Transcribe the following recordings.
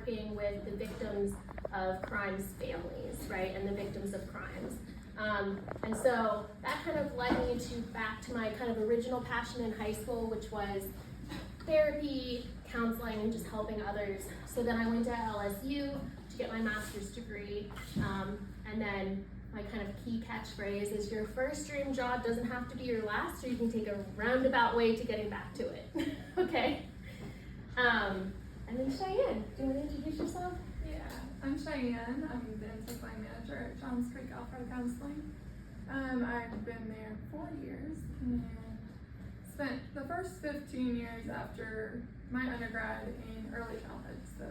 working with the victims of crimes families, right, and the victims of crimes. And so that kind of led me back to my kind of original passion in high school, which was therapy, counseling, and just helping others. So then I went to LSU to get my master's degree, and then my kind of key catchphrase is your first dream job doesn't have to be your last, or you can take a roundabout way to getting back to it. Okay? And then Cheyenne, do you want to introduce yourself? Yeah, I'm Cheyenne. I'm the intake line manager at Johns Creek Alpha Counseling. I've been there 4 years and spent the first 15 years after my undergrad in early childhood. So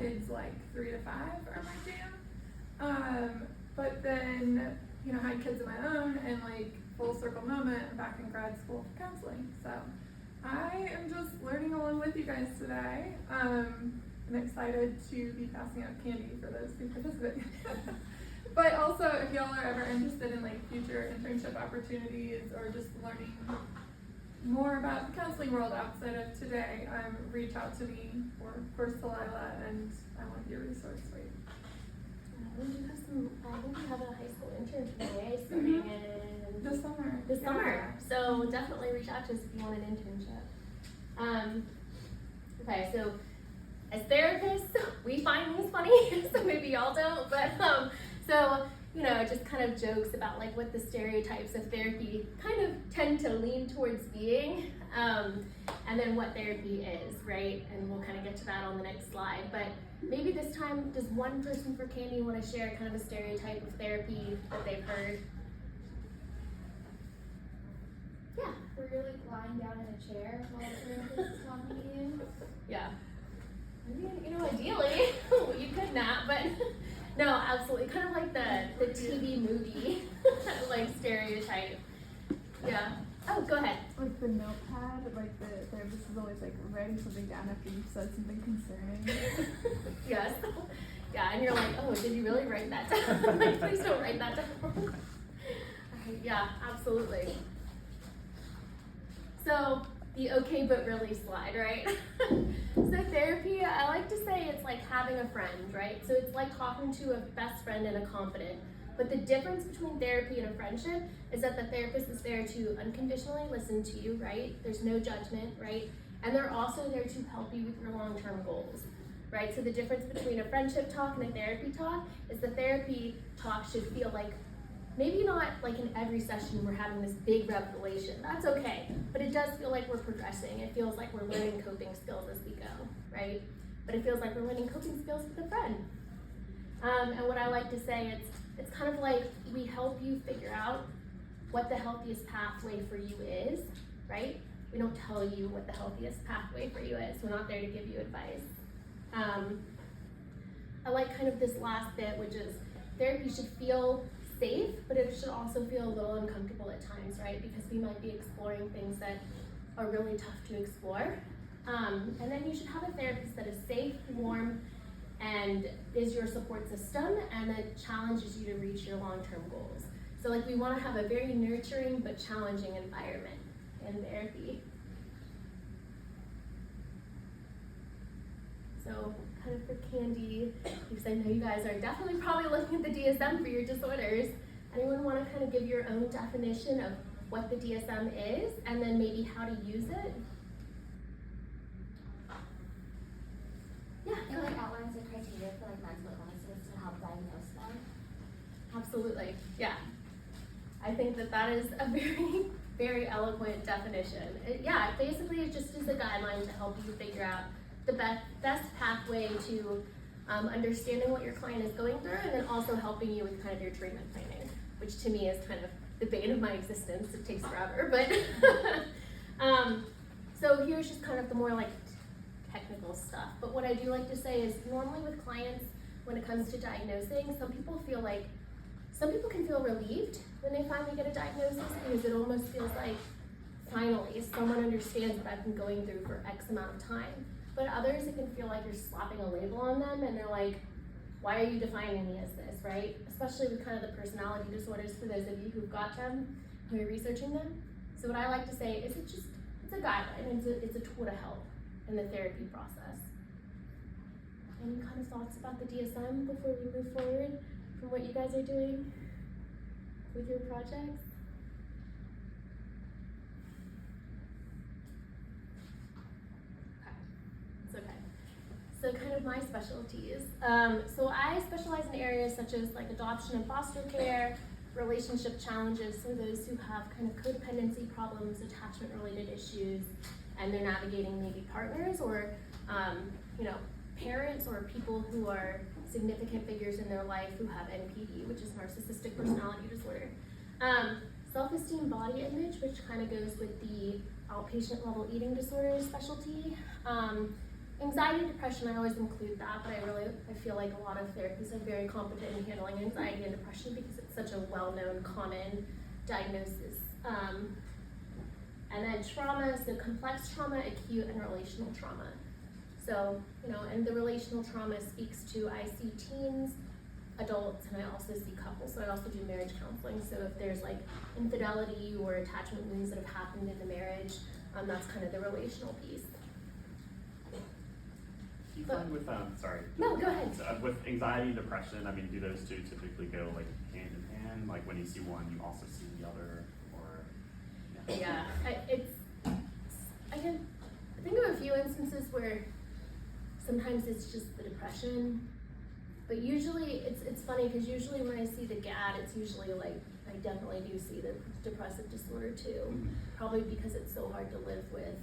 kids like 3 to 5 are my jam. But then, had kids of my own, and like full circle moment, I'm back in grad school for counseling. So I am just learning along with you guys today. I'm excited to be passing out candy for those who participate. But also, if y'all are ever interested in like future internship opportunities or just learning more about the counseling world outside of today, reach out to me or of course to Lila, and I want to be a resource for you. We do have some, I think we have a high school intern today starting in This summer. This summer. So definitely reach out to us if you want an internship. Okay, so as therapists, we find these funny, so maybe y'all don't, but so just kind of jokes about like what the stereotypes of therapy kind of tend to lean towards being, and then what therapy is, right? And we'll kind of get to that on the next slide. But maybe this time, does one person for Candy want to share kind of a stereotype of therapy that they've heard? Yeah. Where you're like lying down in a chair while the therapist is talking to you. Yeah. I mean, ideally, you could not, but no, absolutely. Kind of like the TV movie, like stereotype. Yeah. Oh, go ahead. Like the notepad, like the therapist is always like writing something down after you've said something concerning. Yes. Yeah, and you're like, oh, did you really write that down? Like, please don't write that down. Yeah, absolutely. So, the okay but really slide, right? So therapy, I like to say it's like having a friend, right? So it's like talking to a best friend and a confidant. But the difference between therapy and a friendship is that the therapist is there to unconditionally listen to you, right? There's no judgment, right? And they're also there to help you with your long-term goals, right? So the difference between a friendship talk and a therapy talk is the therapy talk should feel like, maybe not like in every session we're having this big revelation. That's okay, but it does feel like we're progressing. It feels like we're learning coping skills as we go, right? But it feels like we're learning coping skills with a friend. And what I like to say, it's kind of like we help you figure out what the healthiest pathway for you is, right? We don't tell you what the healthiest pathway for you is. We're not there to give you advice. I like kind of this last bit, which is therapy should feel safe, but it should also feel a little uncomfortable at times, right? Because we might be exploring things that are really tough to explore. And then you should have a therapist that is safe, warm, and is your support system, and that challenges you to reach your long-term goals. So like we want to have a very nurturing but challenging environment in therapy. So kind of for Candy, because I know you guys are definitely probably looking at the DSM for your disorders. Anyone want to kind of give your own definition of what the DSM is and then maybe how to use it? Yeah. It like outlines the criteria for like mental illnesses to help diagnose them. Absolutely, yeah. I think that is a very, very eloquent definition. Yeah, basically it just is a guideline to help you figure out the best pathway to understanding what your client is going through, and then also helping you with kind of your treatment planning, which to me is kind of the bane of my existence. It takes forever, but so here's just kind of the more like technical stuff. But what I do like to say is normally with clients, when it comes to diagnosing, some people can feel relieved when they finally get a diagnosis, because it almost feels like finally someone understands what I've been going through for X amount of time. But others, it can feel like you're slapping a label on them and they're like, why are you defining me as this, right? Especially with kind of the personality disorders, for those of you who've got them, who are researching them. So what I like to say is it's a guideline, it's a tool to help in the therapy process. any kind of thoughts about the DSM before we move forward from what you guys are doing with your projects? It's okay. So kind of my specialties. So I specialize in areas such as like adoption and foster care, relationship challenges, so those who have kind of codependency problems, attachment related issues, and they're navigating maybe partners or, you know, parents or people who are significant figures in their life who have NPD, which is narcissistic personality disorder. Self-esteem body image, which kind of goes with the outpatient level eating disorder specialty. Anxiety, depression, I always include that, but I feel like a lot of therapists are very competent in handling anxiety and depression because it's such a well-known, common diagnosis. And then trauma, so complex trauma, acute, and relational trauma. So, you know, and the relational trauma speaks to, I see teens, adults, and I also see couples. So I also do marriage counseling. So if there's like infidelity or attachment wounds that have happened in the marriage, that's kind of the relational piece. Do you find with, sorry. No, go ahead. With anxiety and depression, I mean, do those two typically go like hand in hand? Like when you see one, you also see the other, or? Yeah, I can think of a few instances where sometimes it's just the depression, but usually it's funny because usually when I see the GAD, it's usually like I definitely do see the depressive disorder too. Mm-hmm. Probably because it's so hard to live with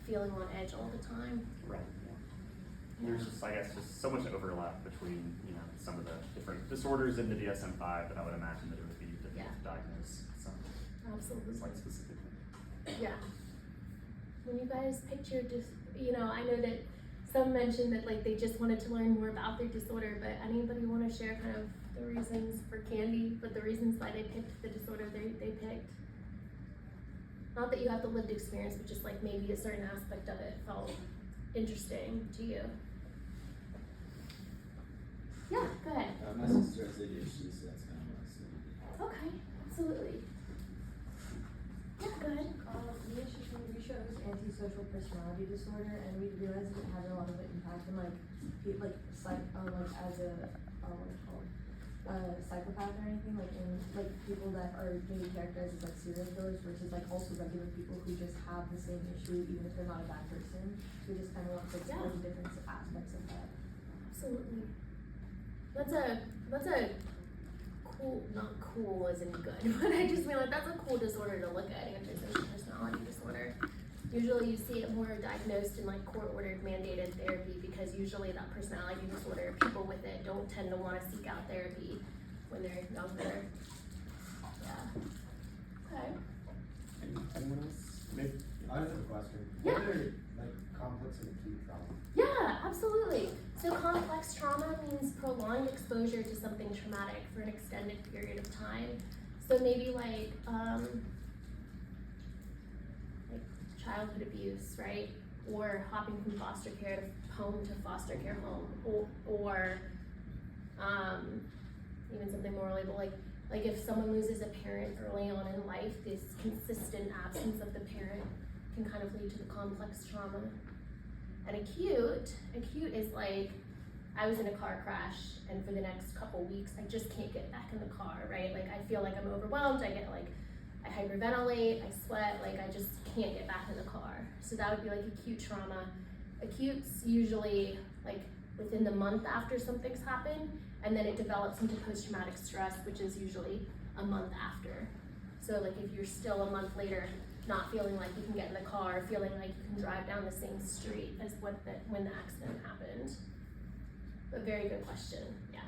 feeling on edge all the time. Right. Yeah. There's just, I guess, just so much overlap between, you know, some of the different disorders in the DSM-5 that I would imagine that it would be difficult to diagnose some. Absolutely. Like specifically. Yeah. When you guys picked your, you know, I know that some mentioned that like they just wanted to learn more about their disorder, but anybody want to share kind of the reasons for Candy, but the reasons why they picked the disorder they picked? Not that you have the lived experience, but just like maybe a certain aspect of it felt interesting to you. Yeah, go ahead. My sister has ADHD, so that's kind of what I studied. Okay, absolutely. Yeah, go ahead. We chose antisocial personality disorder, and we realized it had a lot of impact on like as a what is it called, psychopath or anything, like in like people that are maybe characterized as like serial killers versus like also regular people who just have the same issue even if they're not a bad person. So we just kind of want to explore the different aspects of that. Absolutely. That's a cool, not cool as in good, but I just feel like that's a cool disorder to look at, antisocial personality disorder. Usually you see it more diagnosed in like court-ordered mandated therapy because usually that personality disorder, people with it don't tend to want to seek out therapy when they're younger. Yeah. Okay. Anyone else? Maybe? I have a question. Yeah. What are like complex and acute trauma? Yeah, absolutely. So complex trauma means prolonged exposure to something traumatic for an extended period of time. So maybe like childhood abuse, right? Or hopping from foster care home to foster care home, or even something more label like if someone loses a parent early on in life, this consistent absence of the parent can kind of lead to the complex trauma. And acute is like, I was in a car crash and for the next couple weeks, I just can't get back in the car, right? Like I feel like I'm overwhelmed, I hyperventilate, I sweat, like I just can't get back in the car. So that would be like acute trauma. Acute's usually like within the month after something's happened, and then it develops into post-traumatic stress, which is usually a month after. So like if you're still a month later not feeling like you can get in the car, feeling like you can drive down the same street as when the accident happened. But very good question, yeah.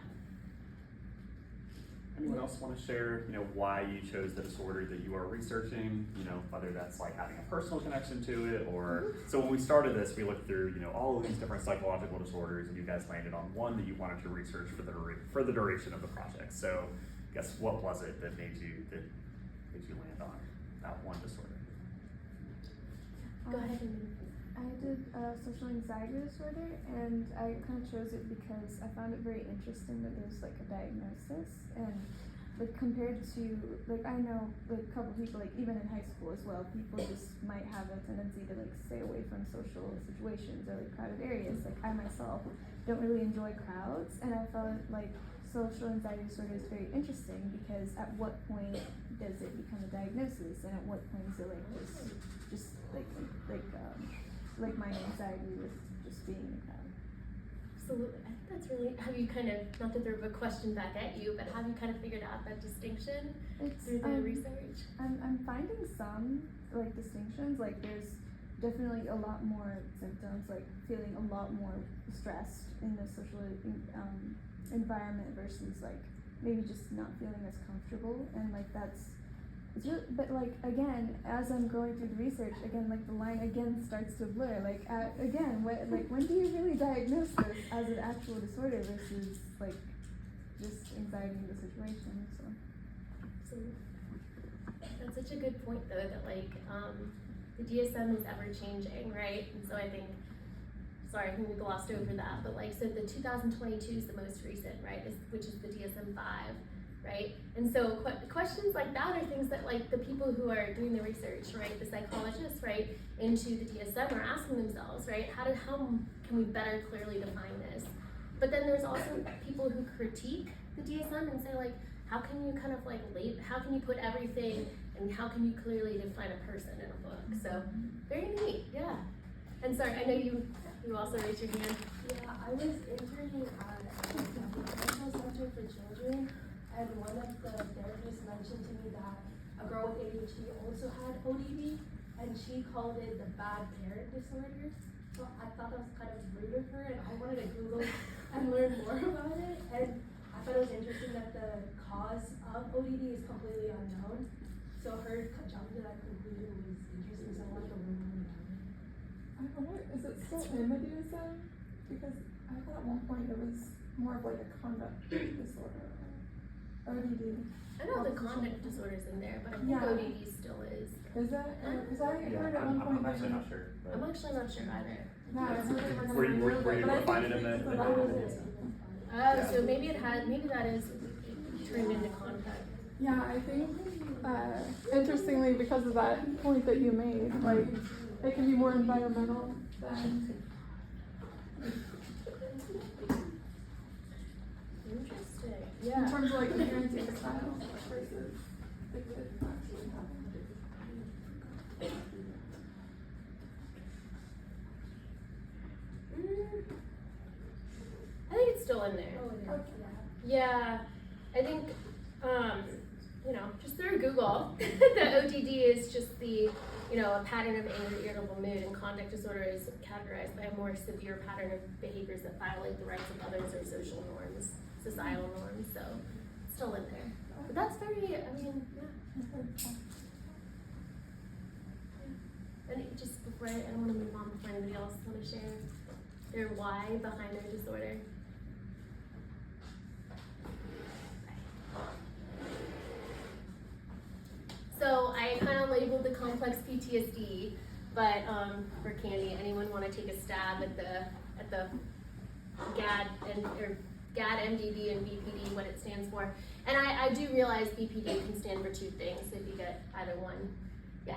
Anyone else want to share, you know, why you chose the disorder that you are researching, you know, whether that's like having a personal connection to it or, so when we started this, we looked through, you know, all of these different psychological disorders and you guys landed on one that you wanted to research for the duration of the project. So I guess what was it that made you land on that one disorder? Go ahead. I did social anxiety disorder, and I kind of chose it because I found it very interesting that there's like a diagnosis, and like compared to, like I know like a couple people, like even in high school as well, people just might have a tendency to like stay away from social situations or like crowded areas. Like I myself don't really enjoy crowds, and I felt like social anxiety disorder is very interesting because at what point does it become a diagnosis, and at what point is it like just like minor anxiety with just being in a crowd? Absolutely. I think that's really, have you kind of, not to throw a question back at you, but have you kind of figured out that distinction It's through the research? I'm finding some like distinctions. Like there's definitely a lot more symptoms, like feeling a lot more stressed in the social environment versus like maybe just not feeling as comfortable, and like it's really, but like again, as I'm going through the research, again like the line again starts to blur. Like again, when do you really diagnose this as an actual disorder versus like just anxiety in the situation? So That's such a good point though, that like the DSM is ever changing, right? And so I think, sorry, I think we glossed over that, but like, so the 2022 is the most recent, right? Which is the DSM-5, right? And so questions like that are things that like the people who are doing the research, right, the psychologists, right, into the DSM are asking themselves, right, how can we better clearly define this? But then there's also people who critique the DSM and say like, how can you kind of like how can you put everything, and how can you clearly define a person in a book? So very neat, yeah. And sorry, I know you also raised your hand. Yeah, I was interning at a mental center for children, and one of the therapists mentioned to me that a girl with ADHD also had ODD, and she called it the bad parent disorder. So I thought that was kind of rude of her, and I wanted to Google and learn more about it. And I thought it was interesting that the cause of ODD is completely unknown. So her jumping to that conclusion was interesting, so I wanted to learn more about it. I wonder, is it still in the DSM? Because I thought at one point it was more of like a conduct disorder. ODD. I know the conduct disorder's in there, but I think Yeah. ODD still is. Is it? Because I heard at one point. I'm actually not sure. But I'm actually not sure either. Yeah, I heard they were Were you- gonna remove were it, you but I able to find think it in the- because in of the- that- Oh, so maybe that is turned into conduct. Yeah, I think, interestingly, because of that point that you made, like, it can be more environmental than. Interesting. In Yeah. terms of like the parenting style versus the kid actually having. I think it's still in there. Oh, it is, Yeah, I think, just through Google, the ODD is just the, a pattern of anger, irritable mood, and conduct disorder is categorized by a more severe pattern of behaviors that violate the rights of others or social norms, societal norms, so it's still in there. But that's very, yeah. And just before, I don't want to move on before anybody else want to share their why behind their disorder. So I kind of labeled the complex PTSD, but for Candy, anyone want to take a stab at the GAD GAD, MDD, and BPD, what it stands for? And I do realize BPD can stand for two things if you get either one. Yeah.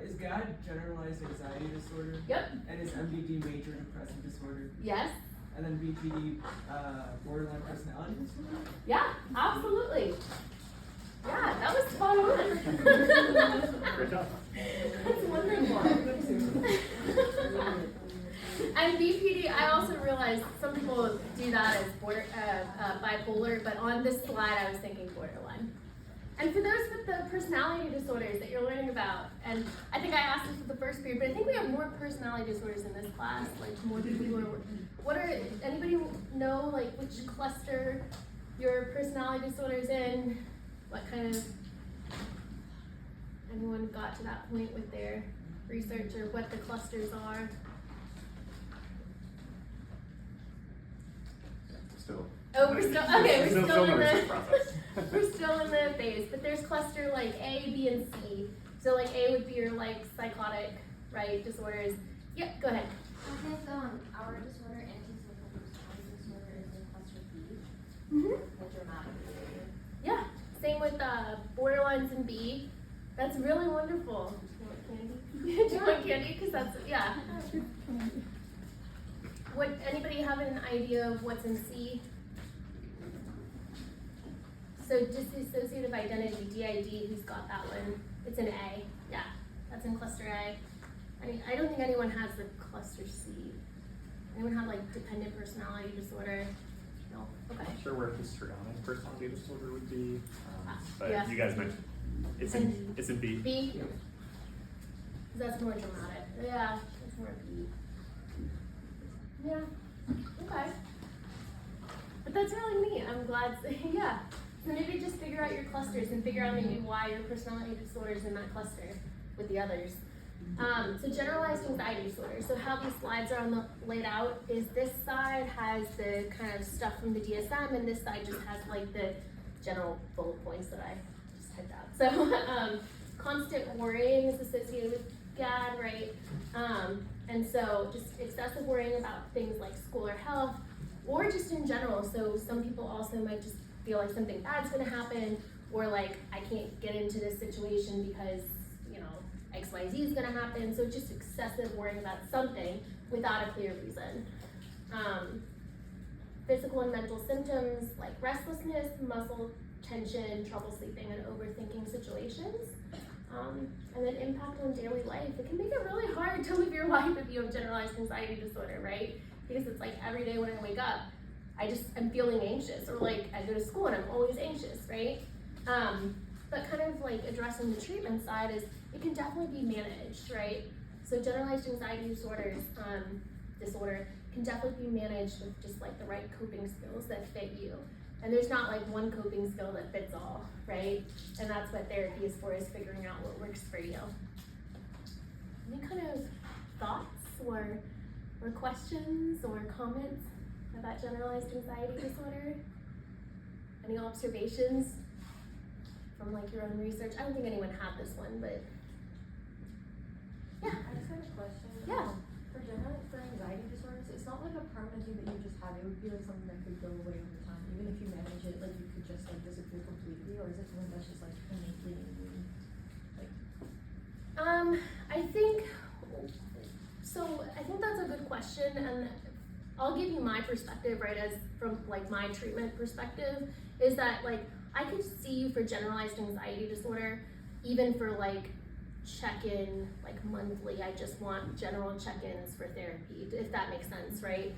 Is GAD generalized anxiety disorder? Yep. And is MDD major depressive disorder? Yes. And then BPD borderline personality disorder? Yeah. Absolutely. Yeah, that was spot on. Great job. That's wonderful. And BPD, I also realized some people do that as bipolar, but on this slide I was thinking borderline. And for those with the personality disorders that you're learning about, and I think I asked this with the first period, but I think we have more personality disorders in this class, like more people who are, anybody know like which cluster your personality disorders in? What kind of, anyone got to that point with their research or what the clusters are? Still. Oh, we're still, okay, we're still in in the research the, process. we're still in the phase, but there's cluster like A, B, and C. So like A would be your like psychotic, right, disorders. Yep, go ahead. I think our disorder, antisocial personality disorder, is in cluster B, Mm-hmm. the dramatic behavior. Yeah, Same with borderlines and B. That's really wonderful. Do you want candy? Do you want candy? Because that's, yeah. Would anybody have an idea of what's in C? So dissociative identity, DID, who's got that one? It's an A. Yeah, that's in cluster A. I don't think anyone has the cluster C. Anyone have like dependent personality disorder? No? Okay. I'm not sure where histrionic personality disorder would be, but Yeah. you guys mentioned it's in B. B? That's more dramatic. Yeah, it's more B. Yeah, okay. But that's really neat. I'm glad, yeah. So maybe just figure out your clusters and figure out maybe why your personality disorder is in that cluster with the others. So generalized anxiety disorder. So how these slides are laid out is this side has the kind of stuff from the DSM and this side just has like the general bullet points that I just typed out. So constant worrying is associated with GAD, right? And so just excessive worrying about things like school or health or just in general. So some people also might just feel like something bad's gonna happen or like I can't get into this situation because, you know, XYZ is gonna happen. So just excessive worrying about something without a clear reason. Physical and mental symptoms like restlessness, muscle tension, trouble sleeping, and overthinking situations. And then impact on daily life. It can make it really hard to live your life if you have generalized anxiety disorder, right? Because it's like every day when I wake up, I'm feeling anxious, or like I go to school and I'm always anxious, right? But kind of like addressing the treatment side is it can definitely be managed, right? So generalized anxiety disorder can definitely be managed with just like the right coping skills that fit you. And there's not like one coping skill that fits all, right? And that's what therapy is for, is figuring out what works for you. Any kind of thoughts or questions or comments about generalized anxiety disorder? Any observations from like your own research? I don't think anyone had this one, but yeah. I just had a question. Yeah. For anxiety disorders, it's not like a permanent thing that you just have. It would be like something that could go away over time. Even if you manage it, like you could just like disappear completely, or is it something that's just like innately in you? Like, I think that's a good question, and I'll give you my perspective, right, as from like my treatment perspective, is that like I could see you for generalized anxiety disorder, even for like check-in, like monthly, I just want general check-ins for therapy, if that makes sense, right?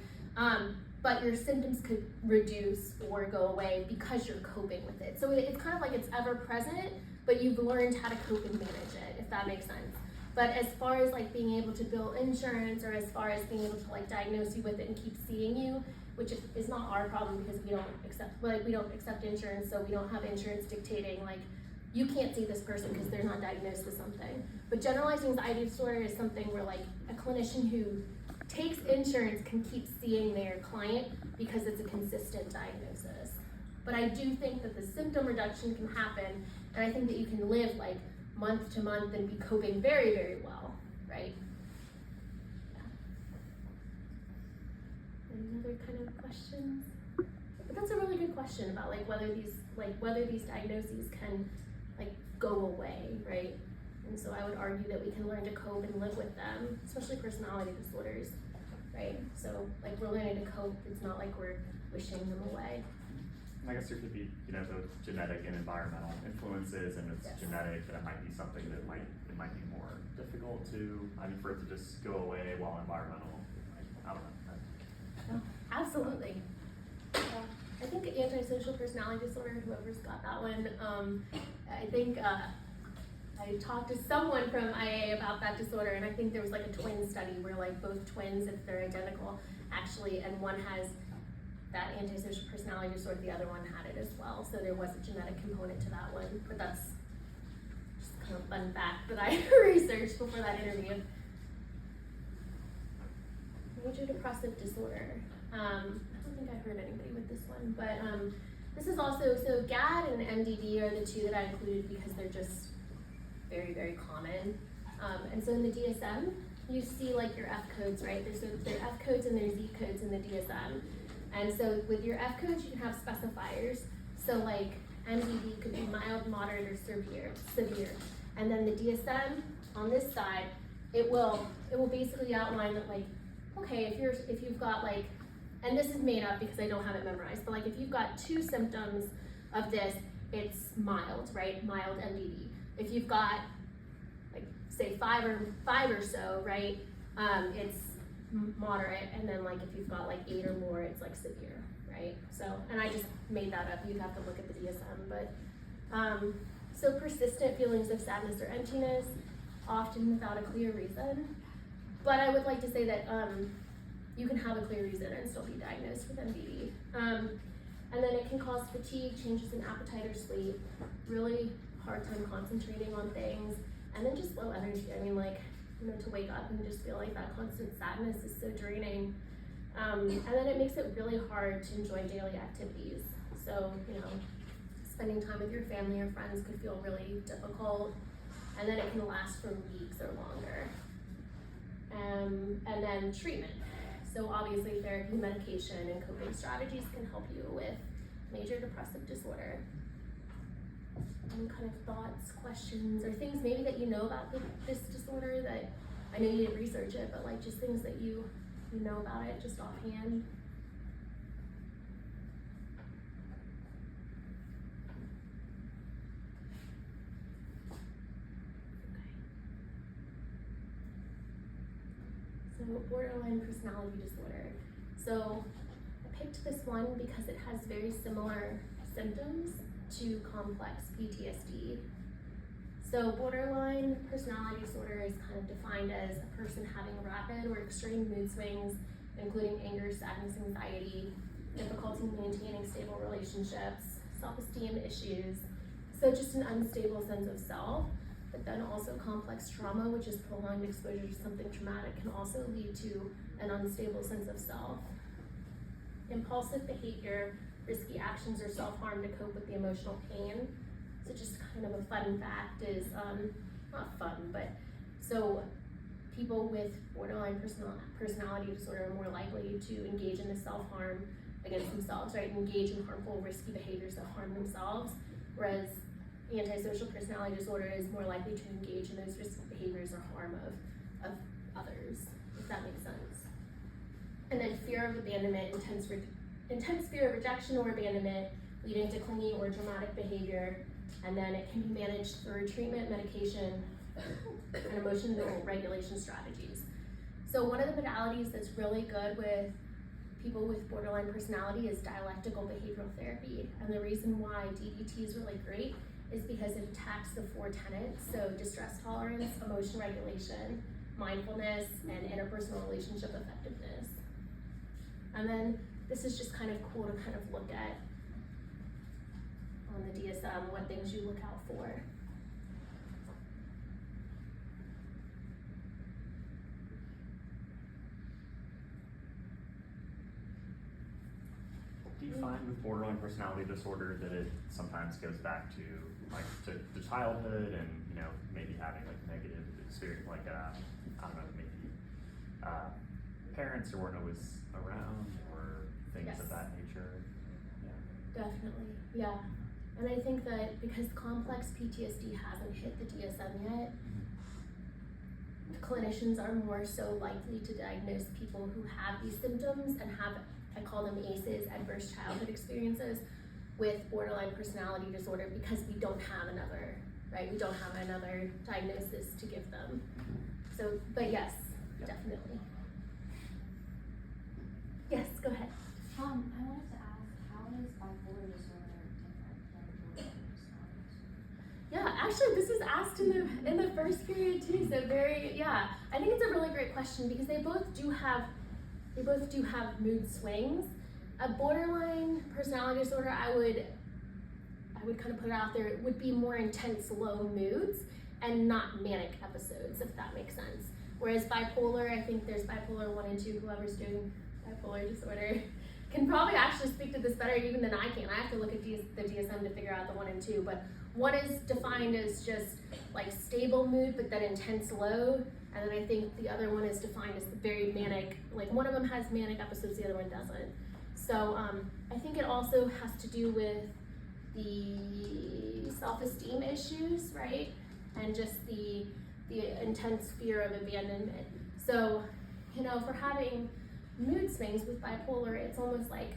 But your symptoms could reduce or go away because you're coping with it. So it's kind of like it's ever present, but you've learned how to cope and manage it, if that makes sense. But as far as like being able to bill insurance, or as far as being able to like diagnose you with it and keep seeing you, which is not our problem because we don't accept insurance, so we don't have insurance dictating like you can't see this person because they're not diagnosed with something. But generalized anxiety disorder is something where like a clinician who takes insurance can keep seeing their client because it's a consistent diagnosis. But I do think that the symptom reduction can happen, and I think that you can live like month to month and be coping very, very well, right? Yeah. Any other kind of questions? But that's a really good question about like whether these diagnoses can like go away, right? And so I would argue that we can learn to cope and live with them, especially personality disorders, right? So like we're learning to cope, it's not like we're wishing them away. I guess there could be, both genetic and environmental influences, and it's Yes. genetic, that it might be something that it might be more difficult for it to just go away, while environmental, I don't know. Absolutely. Yeah. I think antisocial personality disorder, whoever's got that one, I think I talked to someone from IA about that disorder, and I think there was like a twin study where like both twins, if they're identical, actually, and one has that antisocial personality disorder, the other one had it as well. So there was a genetic component to that one, but that's just kind of a fun fact that I researched before that interview. Major depressive disorder. I don't think I heard anybody with this one, but this is also, so GAD and MDD are the two that I included because they're just very, very common. And so in the DSM, you see like your F codes, right? There's F codes and there's Z codes in the DSM. And so with your F codes, you can have specifiers. So like MDD could be mild, moderate, or severe. And then the DSM on this side, it will basically outline that, like, okay, if you've got, like, and this is made up because I don't have it memorized, but like if you've got 2 symptoms of this, it's mild, right? Mild MDD. If you've got, like, say 5 or so, right? It's moderate, and then like if you've got like 8 or more, it's like severe, right? So, and I just made that up. You'd have to look at the DSM, but so persistent feelings of sadness or emptiness, often without a clear reason. But I would like to say that you can have a clear reason and still be diagnosed with MDD. And then it can cause fatigue, changes in appetite or sleep, really hard time concentrating on things, and then just low energy. I mean, like, you know, to wake up and just feel like that constant sadness is so draining. And then it makes it really hard to enjoy daily activities. So, you know, spending time with your family or friends could feel really difficult, and then it can last for weeks or longer. And then treatment. So obviously therapy, medication, and coping strategies can help you with major depressive disorder. Any kind of thoughts, questions, or things maybe that you know about this disorder that, I know you didn't research it, but like just things that you know about it just offhand? So borderline personality disorder. So I picked this one because it has very similar symptoms to complex PTSD. So borderline personality disorder is kind of defined as a person having rapid or extreme mood swings, including anger, sadness, anxiety, difficulty maintaining stable relationships, self-esteem issues. So just an unstable sense of self. But then also complex trauma, which is prolonged exposure to something traumatic, can also lead to an unstable sense of self. Impulsive behavior, risky actions, or self-harm to cope with the emotional pain. So just kind of a fun fact is, not fun, but so people with borderline personality disorder are more likely to engage in the self-harm against themselves, right? Engage in harmful, risky behaviors that harm themselves, whereas antisocial personality disorder is more likely to engage in those risky behaviors or harm of others, if that makes sense. And then fear of abandonment, intense fear of rejection or abandonment, leading to clingy or dramatic behavior. And then it can be managed through treatment, medication, and emotional regulation strategies. So one of the modalities that's really good with people with borderline personality is dialectical behavioral therapy. And the reason why DBT is really great is because it attacks the 4 tenets, so distress tolerance, emotion regulation, mindfulness, and interpersonal relationship effectiveness. And then this is just kind of cool to kind of look at on the DSM, what things you look out for. Do you find with borderline personality disorder that it sometimes goes back to like to childhood and, you know, maybe having like negative experience, like I don't know, maybe parents who weren't always around or things Yes. of that nature? Yeah. Definitely, yeah. And I think that because complex PTSD hasn't hit the DSM yet, clinicians are more so likely to diagnose people who have these symptoms and have, I call them ACEs, adverse childhood experiences, with borderline personality disorder because we don't have another, right? We don't have another diagnosis to give them. So, but yes, Yep. definitely. Yes, go ahead. I wanted to ask, how is bipolar disorder different than borderline personality disorder? Yeah, actually, this is asked in the first period too. So I think it's a really great question because they both do have mood swings. A borderline personality disorder, I would kind of put it out there, it would be more intense low moods and not manic episodes, if that makes sense. Whereas bipolar, I think there's bipolar 1 and 2, whoever's doing bipolar disorder can probably actually speak to this better even than I can. I have to look at the DSM to figure out the 1 and 2, but one is defined as just like stable mood, but then intense low. And then I think the other one is defined as very manic, like one of them has manic episodes, the other one doesn't. So I think it also has to do with the self-esteem issues, right? And just the intense fear of abandonment. So, you know, for having mood swings with bipolar, it's almost like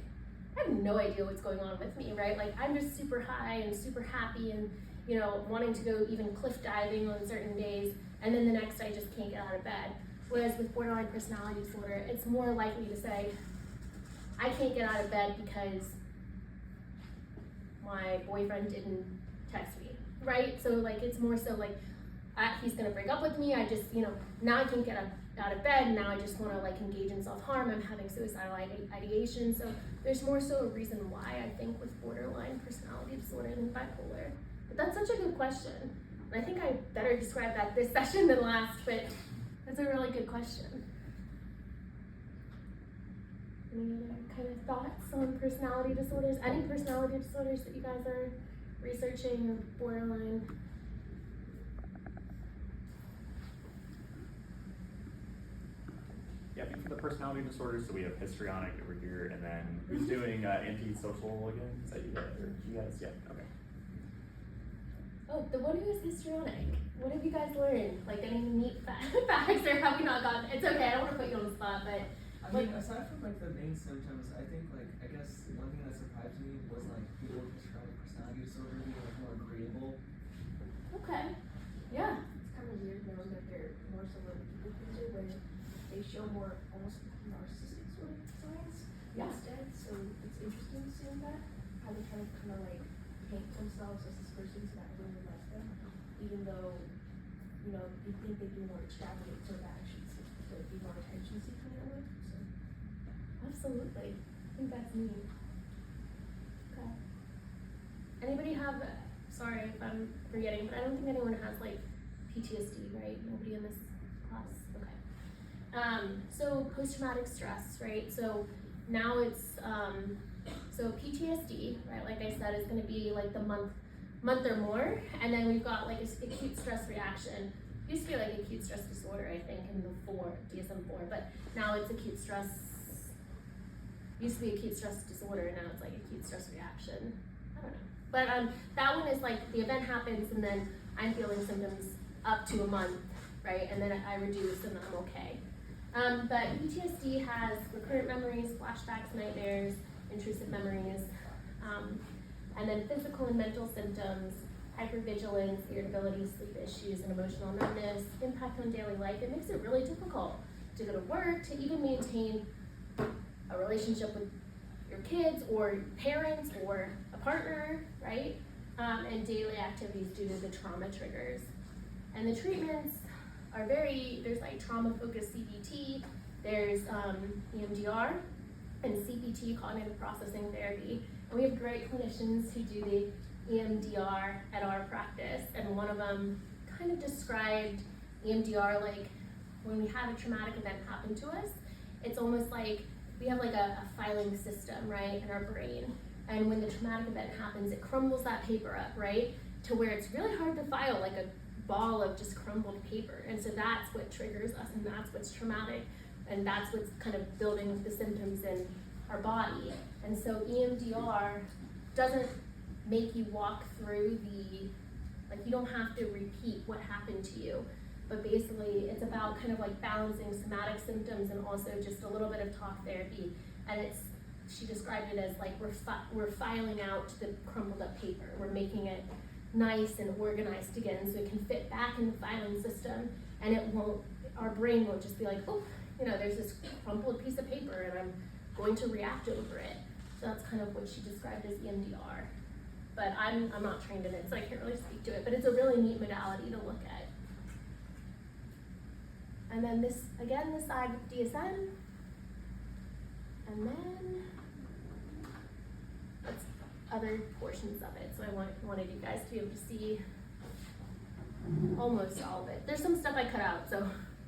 I have no idea what's going on with me, right? Like I'm just super high and super happy and, you know, wanting to go even cliff diving on certain days, and then the next I just can't get out of bed. Whereas with borderline personality disorder, it's more likely to say, I can't get out of bed because my boyfriend didn't text me, right? So like it's more so like he's gonna break up with me. I just, you know, now I can't get out of bed, and now I just want to like engage in self-harm. I'm having suicidal ideation. So there's more so a reason why I think with borderline personality disorder than bipolar. But that's such a good question. And I think I better describe that this session than last, but that's a really good question. Any other kind of thoughts on personality disorders? Any personality disorders that you guys are researching or borderline? Yeah, I think for the personality disorders, so we have histrionic over here, and then who's doing antisocial again? Is that you guys? Or you guys? Yeah, okay. Oh, the one who is histrionic. What have you guys learned? Like any neat facts, or have we not gotten? It's okay. I don't want to put you on the spot, but I mean, aside from like the main symptoms, I think like I guess one thing that surprised me was like people with histrionic personality disorder being like more agreeable. okay, yeah. It's kind of weird now that they're more so like people pleaser, where they show more almost narcissistic sort of signs Yeah. instead. So it's interesting seeing that, how they kind of like paint themselves as this person so that everyone would like them, even though, you know, you think they do more extravagant sort of actions to be more attention seeking in a way. So Absolutely. I think that's neat. Okay. Anybody have, sorry if I'm forgetting, but I don't think anyone has like PTSD, right? Nobody in this class? Okay. So post-traumatic stress, right? So now it's, so PTSD, right? Like I said, is gonna be like the month or more. And then we've got like a acute stress reaction. Used to be like acute stress disorder, I think, in the DSM-4, but now it's acute stress. Used to be acute stress disorder, now it's like acute stress reaction. I don't know. But that one is like the event happens and then I'm feeling symptoms up to a month, right? And then I reduce and I'm okay. But PTSD has recurrent memories, flashbacks, nightmares, intrusive memories, and then physical and mental symptoms, hypervigilance, irritability, sleep issues, and emotional numbness, impact on daily life. It makes it really difficult to go to work, to even maintain a relationship with your kids or parents or a partner, right? And daily activities due to the trauma triggers. And the treatments are there's like trauma-focused CBT, there's EMDR, and CPT, cognitive processing therapy. And we have great clinicians who do the EMDR at our practice, and one of them kind of described EMDR like when we have a traumatic event happen to us, it's almost like we have like a filing system, right, in our brain. And when the traumatic event happens, it crumbles that paper up, right, to where it's really hard to file, like a ball of just crumbled paper. And so that's what triggers us, and that's what's traumatic, and that's what's kind of building the symptoms in our body. And so EMDR doesn't make you walk through like you don't have to repeat what happened to you, but basically it's about kind of like balancing somatic symptoms and also just a little bit of talk therapy. And she described it as like we're filing out the crumpled up paper. We're making it nice and organized again so it can fit back in the filing system, and our brain won't just be like, oh, you know, there's this crumpled piece of paper and I'm going to react over it. So that's kind of what she described as EMDR. But I'm not trained in it, so I can't really speak to it, but it's a really neat modality to look at. And then this side with DSM, and then that's other portions of it. So I wanted you guys to be able to see almost all of it. There's some stuff I cut out, so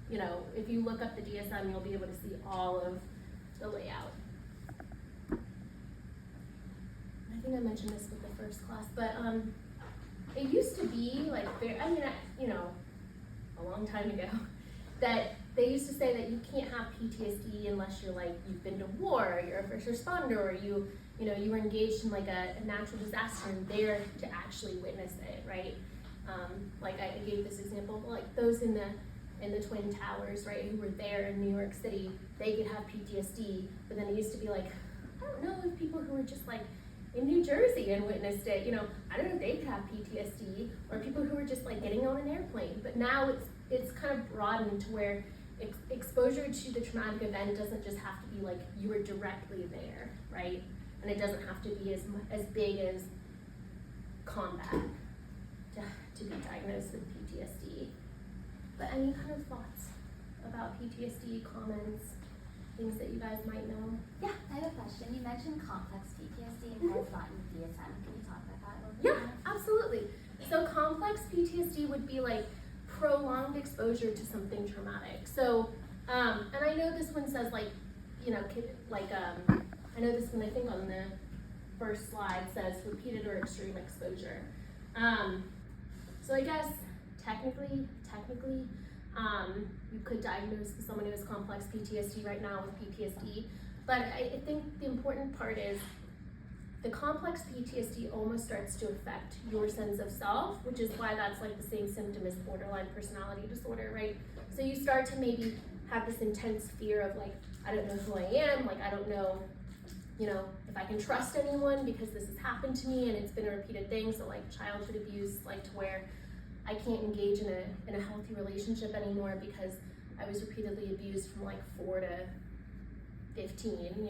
you know, if you look up the DSM, you'll be able to see all of the layout. I think I mentioned this with the first class, but it used to be like a long time ago, that they used to say that you can't have PTSD unless you're like, you've been to war, or you're a first responder, or you were engaged in like a natural disaster and there to actually witness it, right? Like I gave this example, like those in the Twin Towers, right, who were there in New York City, they could have PTSD, but then it used to be like, I don't know if people who were just like in New Jersey and witnessed it, I don't know if they could have PTSD, or people who were just like getting on an airplane. But now it's kind of broadened to where exposure to the traumatic event doesn't just have to be like you were directly there, right? And it doesn't have to be as big as combat to be diagnosed with PTSD. But any kind of thoughts about PTSD, comments, things that you guys might know? Yeah, I have a question. You mentioned complex PTSD and how it's not in the DSM. Can you talk about that a little bit Yeah, more? absolutely. So complex PTSD would be like prolonged exposure to something traumatic. So, and I know this one says like, I know this one I think on the first slide says repeated or extreme exposure. So I guess technically, you could diagnose someone who has complex PTSD right now with PTSD, but I think the important part is the complex PTSD almost starts to affect your sense of self, which is why that's like the same symptom as borderline personality disorder, right? So you start to maybe have this intense fear of like, I don't know who I am, like I don't know, if I can trust anyone because this has happened to me and it's been a repeated thing. So like childhood abuse, like to where I can't engage in a healthy relationship anymore because I was repeatedly abused from like 4 to 15,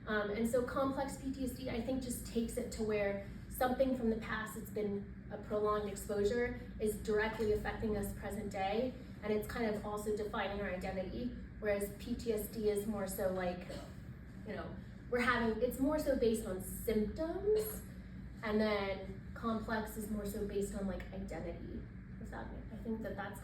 and so complex PTSD, I think, just takes it to where something from the past that's been a prolonged exposure is directly affecting us present day, and it's kind of also defining our identity, whereas PTSD is more so like, it's more so based on symptoms, and then complex is more so based on like identity. I think that's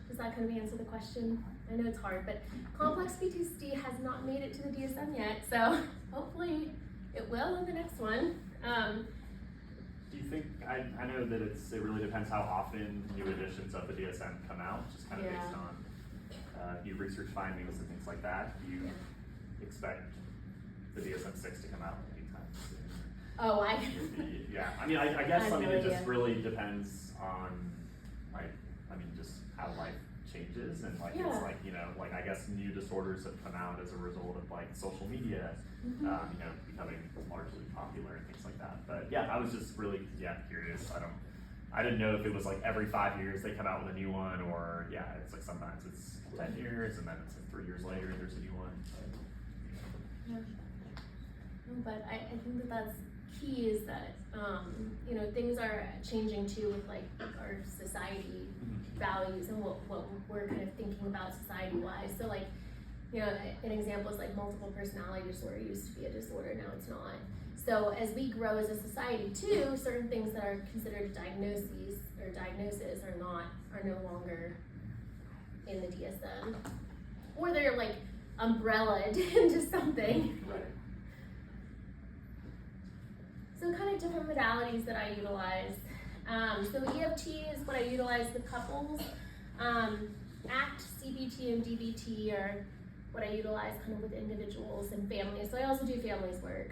does that kind of answer the question? I know it's hard, but complex PTSD has not made it to the DSM yet, so hopefully it will in the next one. Do you think, I know that it really depends how often new editions of the DSM come out, just kind of Yeah. based on new research findings and things like that. Do you expect the DSM-6 to come out anytime soon? Oh, Yeah, I guess, I have no it just idea. really depends on, just how life changes, and Yeah. it's like, I guess new disorders have come out as a result of like social media, becoming largely popular and things like that. But yeah, I was just really, curious. I didn't know if it was like every 5 years they come out with a new one, or it's like sometimes it's 10 years and then it's like 3 years later there's a new one. Yeah. No, but I think that's key is that, things are changing too with like our society values and what we're kind of thinking about society-wise. So like, an example is like multiple personality disorder used to be a disorder, now it's not. So as we grow as a society too, certain things that are considered diagnoses are no longer in the DSM, or they're like umbrellaed into something. Right. So kind of different modalities that I utilize. So EFT is what I utilize with couples. ACT, CBT, and DBT are what I utilize kind of with individuals and families. So I also do families work.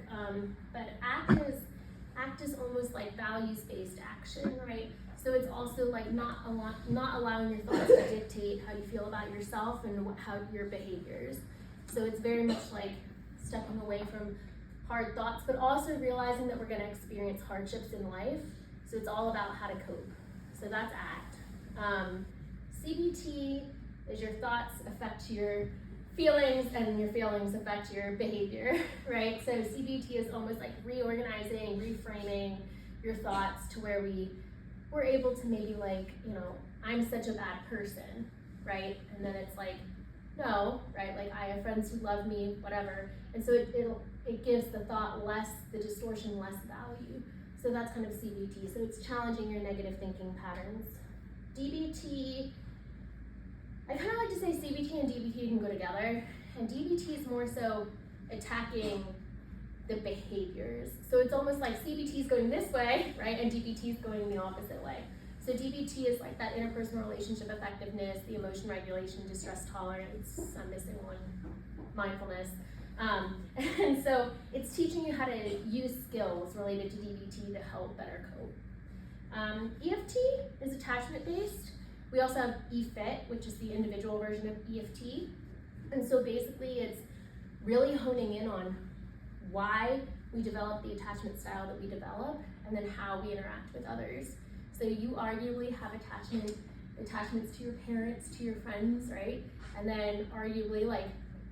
But ACT is almost like values-based action, right? So it's also like not allowing your thoughts to dictate how you feel about yourself and how your behaviors. So it's very much like stepping away from hard thoughts, but also realizing that we're going to experience hardships in life. So it's all about how to cope. So that's ACT. CBT is your thoughts affect your feelings and your feelings affect your behavior, right? So CBT is almost like reorganizing, reframing your thoughts to where we're able to maybe like, I'm such a bad person, right? And then it's like, no, right? Like I have friends who love me, whatever. And so it gives the thought the distortion less value. So that's kind of CBT. So it's challenging your negative thinking patterns. DBT, I kind of like to say CBT and DBT can go together. And DBT is more so attacking the behaviors. So it's almost like CBT is going this way, right? And DBT is going the opposite way. So DBT is like that interpersonal relationship effectiveness, the emotion regulation, distress tolerance, I'm missing one, mindfulness. And so it's teaching you how to use skills related to DBT to help better cope. EFT is attachment based. We also have EFIT, which is the individual version of EFT. And so basically it's really honing in on why we develop the attachment style that we develop and then how we interact with others. So you arguably have attachments to your parents, to your friends, right? And then arguably like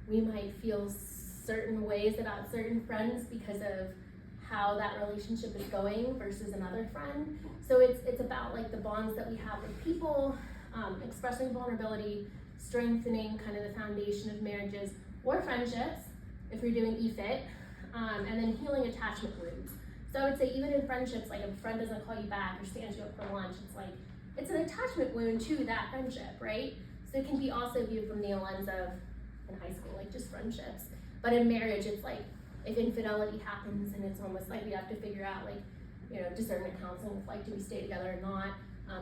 we might feel certain ways about certain friends because of how that relationship is going versus another friend. So it's about like the bonds that we have with people, expressing vulnerability, strengthening kind of the foundation of marriages or friendships, if you're doing EFIT, and then healing attachment wounds. So I would say even in friendships, like if a friend doesn't call you back or stands you up for lunch, it's an attachment wound to that friendship, right? So it can be also viewed from the lens of, in high school, like just friendships. But in marriage, it's like, if infidelity happens and it's almost like we have to figure out like, you know, discernment counseling with like, do we stay together or not?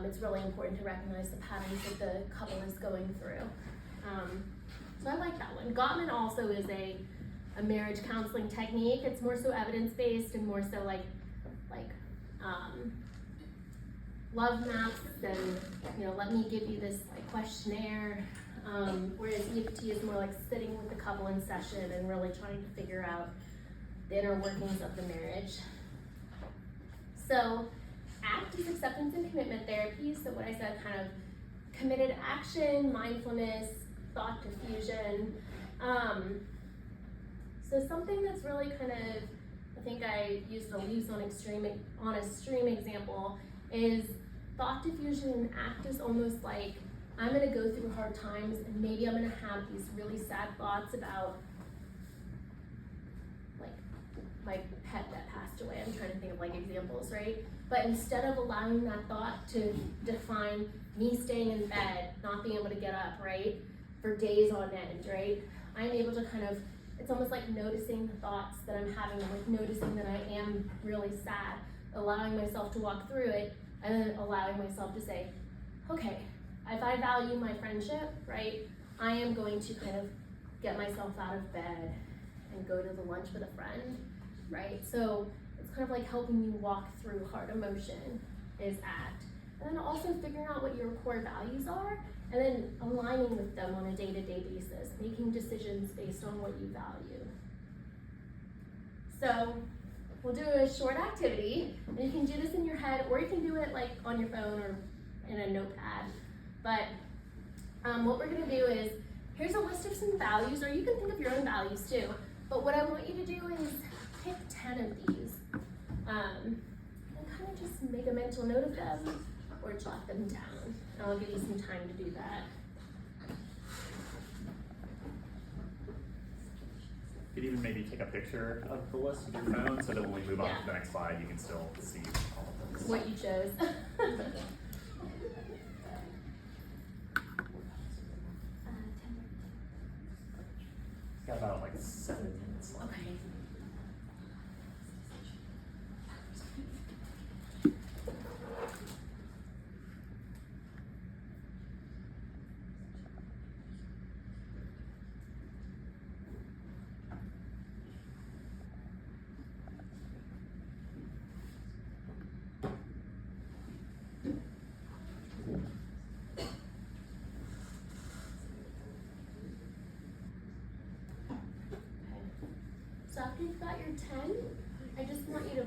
It's really important to recognize the patterns that the couple is going through. So I like that one. Gottman also is a marriage counseling technique. It's more so evidence-based and more so like love maps and, you know, let me give you this like questionnaire. Whereas EFT is more like sitting with the couple in session and really trying to figure out the inner workings of the marriage. So ACT is acceptance and commitment therapy. So what I said, kind of committed action, mindfulness, thought diffusion. So something that's really kind of, I think I used the leaves on a stream example, is thought diffusion and ACT is almost like, I'm gonna go through hard times and maybe I'm gonna have these really sad thoughts about like my pet that passed away. I'm trying to think of like examples, right? But instead of allowing that thought to define me staying in bed, not being able to get up, right? For days on end, right? I'm able to kind of, it's almost like noticing the thoughts that I'm having, like noticing that I am really sad, allowing myself to walk through it, and then allowing myself to say, okay, if I value my friendship, right, I am going to kind of get myself out of bed and go to the lunch with a friend, right? So it's kind of like helping you walk through hard emotion is ACT. And then also figuring out what your core values are and then aligning with them on a day-to-day basis, making decisions based on what you value. So we'll do a short activity, and you can do this in your head, or you can do it like on your phone or in a notepad. But what we're gonna do is, here's a list of some values, or you can think of your own values too. But what I want you to do is pick 10 of these, and kind of just make a mental note of them, or jot them down. And I'll give you some time to do that. You could even maybe take a picture of the list with your phone so that when we move on to the next slide, you can still see all of them. What you chose. Got about like 7 minutes left. Okay. So after you've got your 10, I just want you to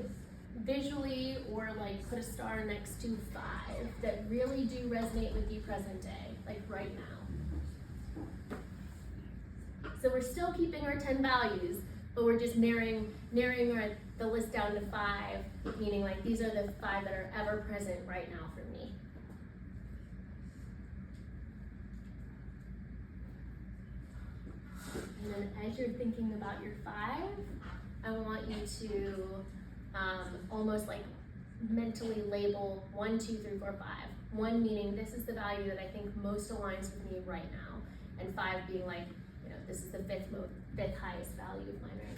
visually or like put a star next to 5 that really do resonate with you present day, like right now. So we're still keeping our 10 values, but we're just narrowing the list down to 5, meaning like these are the 5 that are ever present right now for me. And then as you're thinking about your 5, I want you to almost like mentally label 1, 2, 3, 4, 5. 1 meaning this is the value that I think most aligns with me right now, and 5 being like, you know, this is the fifth highest value of mine right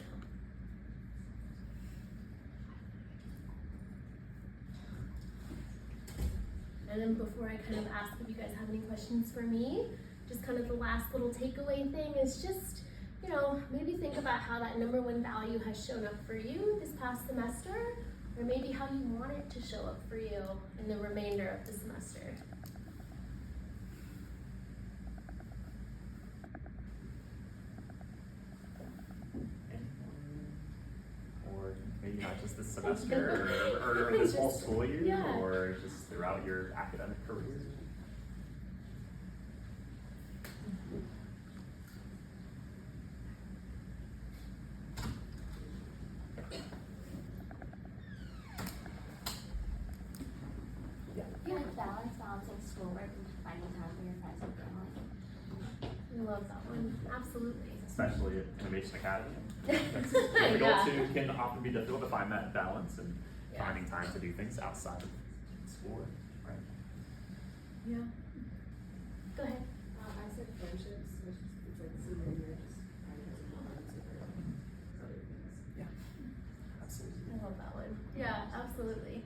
now. And then before I kind of ask if you guys have any questions for me, just kind of the last little takeaway thing is just, you know, maybe think about how that number one value has shown up for you this past semester, or maybe how you want it to show up for you in the remainder of the semester. Or maybe not just this semester, or this whole school year, Yeah. or just throughout your academic career. Yeah. Yeah, balancing schoolwork and finding time for your friends and family. I love that one, absolutely. Especially at Innovation Academy. That's difficult Yeah. can often be difficult to find that balance and Yeah. finding time to do things outside of school, right? Yeah. Go ahead. I said friendships, which is like senior year, just kind of has a balance over other things. Yeah. Absolutely. I love that one. Yeah, absolutely.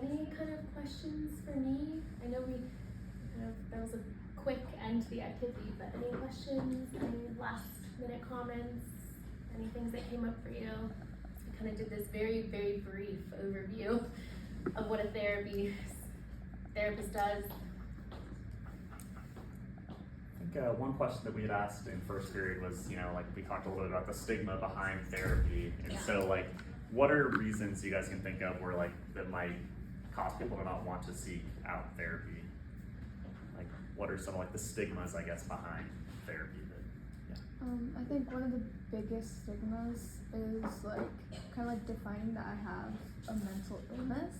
Any kind of questions for me? I know that was a quick end to the activity, but any questions, any last minute comments, any things that came up for you? We kind of did this very, very brief overview of what a therapist does. I think one question that we had asked in first period was, you know, like we talked a little bit about the stigma behind therapy. And Yeah. so like, what are reasons you guys can think of where like, that might cause people to not want to seek out therapy? Like, what are some of like the stigmas, I guess, behind therapy that, I think one of the biggest stigmas is like kind of like defining that I have a mental illness,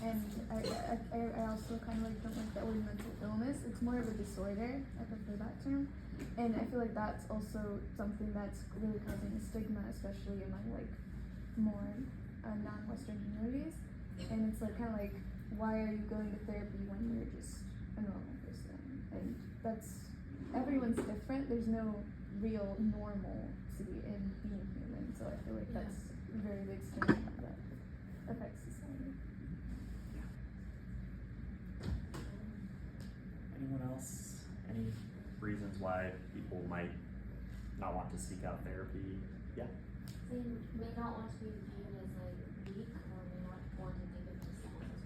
and I also kind of like don't like that word mental illness. It's more of a disorder. I prefer that term, and I feel like that's also something that's really causing a stigma, especially among like more non-Western communities. And it's like kind of like, why are you going to therapy when you're just a normal person? And that's, everyone's different. There's no real normalcy in being human. So I feel like that's a very big stigma that affects society. anyone else? Any reasons why people might not want to seek out therapy? Yeah. They may not want to be viewed as like weak, or may not want to think of themselves as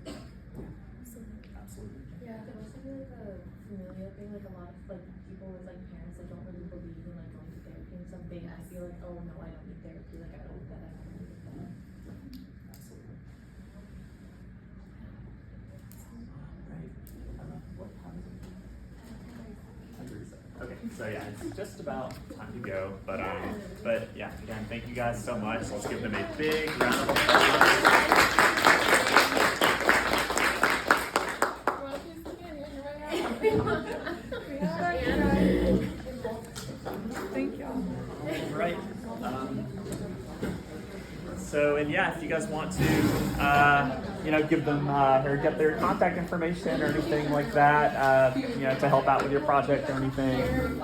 weak. Absolutely. Yeah. There must be like a familial thing, like a lot of like people with like parents that don't really believe in like going to therapy and stuff. They might feel like, oh no, I don't need therapy. Like I don't need that. I don't need that. Absolutely. Right. What time is it? 10:37. Okay, so yeah, it's just about time to go. But yeah, again, thank you guys so much. Let's give them a big round of applause. Thank y'all. Right. So, and yeah, if you guys want to, give them or get their contact information or anything like that, to help out with your project or anything,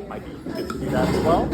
might be good to do that as well.